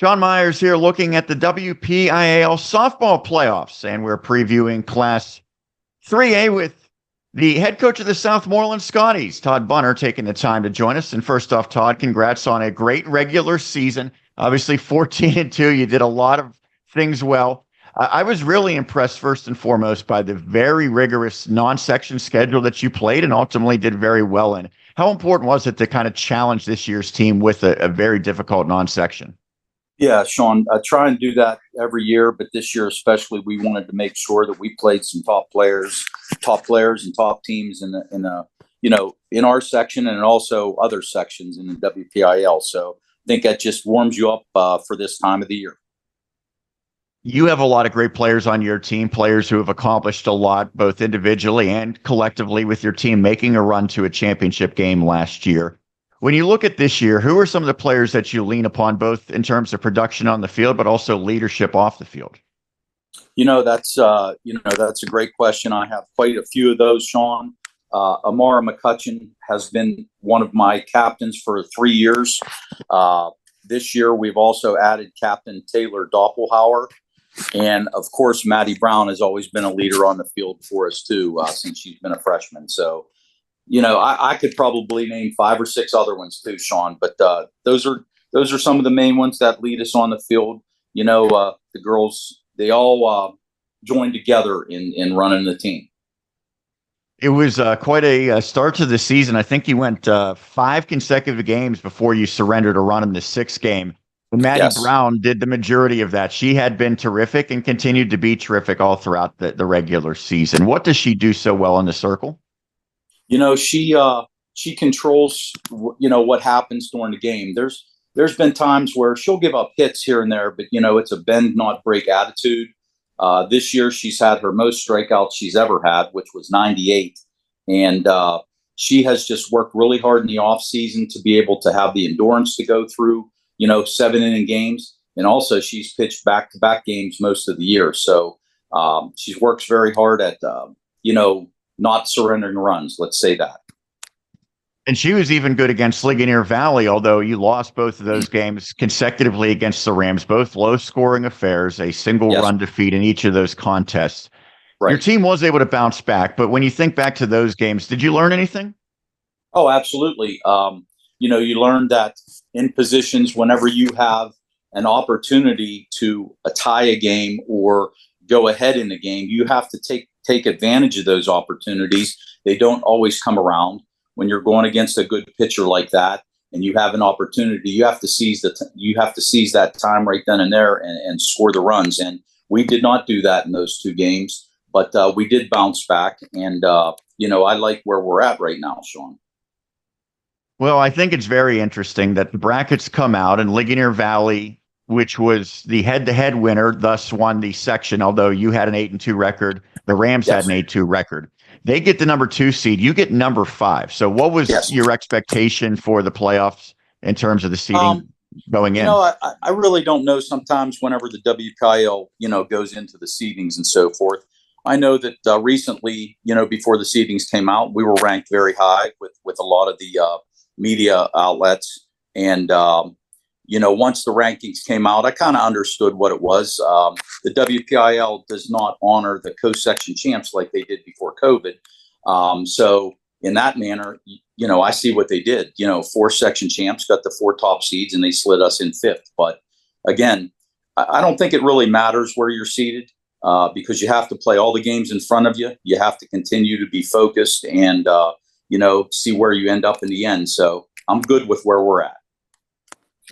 Sean Myers here looking at the WPIAL softball playoffs, and we're previewing Class 3A with the head coach of the Southmoreland Scotties, Todd Bunner, taking the time to join us. And first off, Todd, congrats on a great regular season. Obviously, 14-2, you did a lot of things well. I was really impressed, first and foremost, by the very rigorous non-section schedule that you played and ultimately did very well in. How important was it to kind of challenge this year's team with a very difficult non-section? Yeah, Sean, I try and do that every year, but this year especially, we wanted to make sure that we played some top players and top teams in our section and also other sections in the WPIL. So I think that just warms you up for this time of the year. You have a lot of great players on your team, players who have accomplished a lot, both individually and collectively with your team, making a run to a championship game last year. When you look at this year, who are some of the players that you lean upon, both in terms of production on the field, but also leadership off the field? That's a great question. I have quite a few of those, Sean. Amara McCutcheon has been one of my captains for 3 years. This year, we've also added Captain Taylor Doppelhauer. And of course, Maddie Brown has always been a leader on the field for us too, since she's been a freshman. So, I could probably name 5 or 6 other ones too, Sean. But those are some of the main ones that lead us on the field. The girls, they all joined together in running the team. It was quite a start to the season. I think you went 5 consecutive games before you surrendered a run in the 6th game. And Maddie Brown did the majority of that. She had been terrific and continued to be terrific all throughout the regular season. What does she do so well in the circle? She controls, what happens during the game. There's been times where she'll give up hits here and there, but, it's a bend, not break attitude. This year, she's had her most strikeouts she's ever had, which was 98. And she has just worked really hard in the off season to be able to have the endurance to go through, 7-inning games. And also she's pitched back-to-back games most of the year. So she works very hard at, not surrendering runs. Let's say that. And she was even good against Ligonier Valley, although you lost both of those games consecutively against the Rams, both low-scoring affairs, a single-run defeat in each of those contests. Right. Your team was able to bounce back, but when you think back to those games, did you learn anything? Oh, absolutely. You learn that in positions, whenever you have an opportunity to tie a game or go ahead in the game, you have to take advantage of those opportunities. They don't always come around. When you're going against a good pitcher like that, and you have an opportunity, you have to seize that time right then and there and score the runs. And we did not do that in those 2 games, but we did bounce back. And I like where we're at right now, Sean. Well, I think it's very interesting that the brackets come out and Ligonier Valley, which was the head-to-head winner, thus won the section, although you had an 8-2 record. The Rams had an 8-2 record. They get the number 2 seed. You get number 5. So what was your expectation for the playoffs in terms of the seeding going in? I really don't know sometimes whenever the WPIAL, goes into the seedings and so forth. I know that recently, before the seedings came out, we were ranked very high with a lot of the media outlets. And, once the rankings came out, I kind of understood what it was. The WPIL does not honor the co-section champs like they did before COVID. So in that manner, I see what they did. 4 section champs got the 4 top seeds and they slid us in 5th. But again, I don't think it really matters where you're seated because you have to play all the games in front of you. You have to continue to be focused and, see where you end up in the end. So I'm good with where we're at.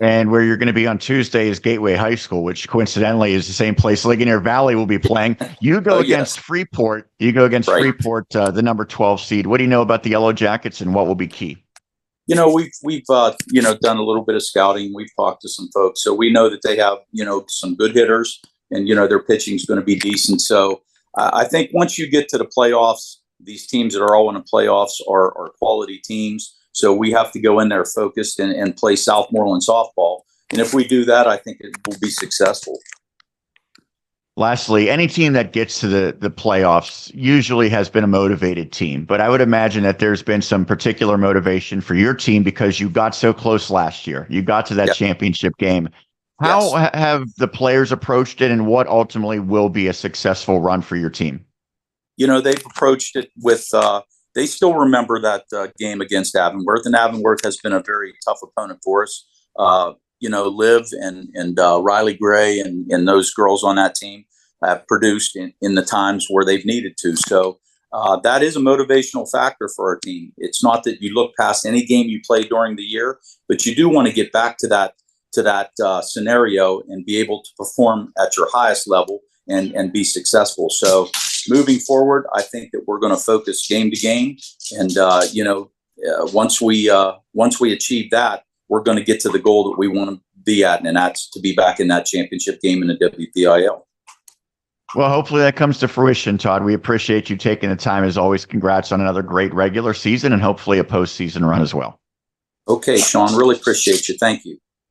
And where you're going to be on Tuesday is Gateway High School, which coincidentally is the same place Ligonier Valley will be playing. You go against Freeport. You go against Freeport, the number 12 seed. What do you know about the Yellow Jackets and what will be key? We've done a little bit of scouting. We've talked to some folks. So we know that they have, some good hitters and, their pitching is going to be decent. So I think once you get to the playoffs, these teams that are all in the playoffs are quality teams. So we have to go in there focused and play Southmoreland softball. And if we do that, I think it will be successful. Lastly, any team that gets to the playoffs usually has been a motivated team. But I would imagine that there's been some particular motivation for your team because you got so close last year. You got to that championship game. How Yes. have the players approached it, and what ultimately will be a successful run for your team? They've approached it with, they still remember that game against Avonworth, and Avonworth has been a very tough opponent for us. Liv and Riley Gray and those girls on that team have produced in the times where they've needed to. So that is a motivational factor for our team. It's not that you look past any game you play during the year, but you do want to get back to that scenario and be able to perform at your highest level and be successful. So moving forward, I think that we're going to focus game to game, and once we achieve that, we're going to get to the goal that we want to be at, and that's to be back in that championship game in the WPIAL. Well, hopefully that comes to fruition, Todd. We appreciate you taking the time. As always, congrats on another great regular season and hopefully a postseason run as well. Okay, Sean, really appreciate you. Thank you.